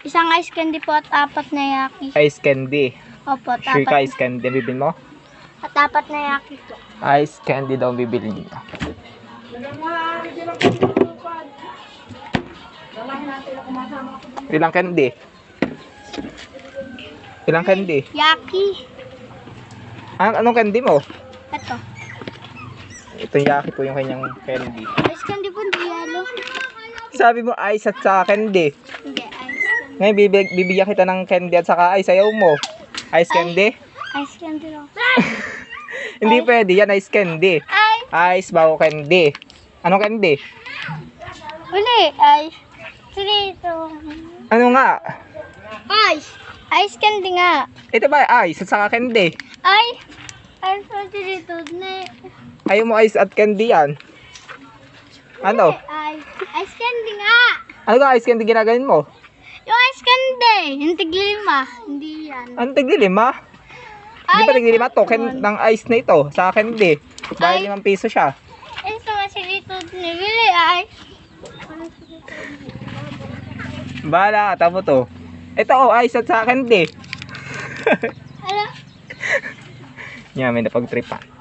Isang ice candy po at 4 na yaki. Ice candy. Opo, at Sure ka 4. ice candy bibili mo? At 4 na yaki po. Ice candy daw ang bibili niyo. Ilang candy? Ilang candy? Yaki. Anong candy mo? Ito. Itong yaki po yung kanyang candy. Ice candy po, hindi yellow. Sabi mo ice at saka candy. Hindi, ice candy. Ngayon bibigyan kita ng candy at saka ice. Ayaw mo. Ice candy? Ice candy lang. Hindi pwede yan, ice candy. Ice bago candy. Anong candy? Uli, ice. Ito. Ano nga? Ice. Ice candy nga. Ito ba ice at saka candy? Ice candy dito. Ayaw mo ice at candy yan. Ano? Ice candy nga. Ano ka ice candy ginagayin mo? Yung ice candy. Yung tiglima. Hindi yan. Ano tig-5? Hindi pa tig-5 token ng ice na ito sa candy. Dahil 5 piso siya. Ito kasi dito nabili ice. Bahala ka, tamo to. Ito ice at sa candy. Ano? Yan, may napag-tripan.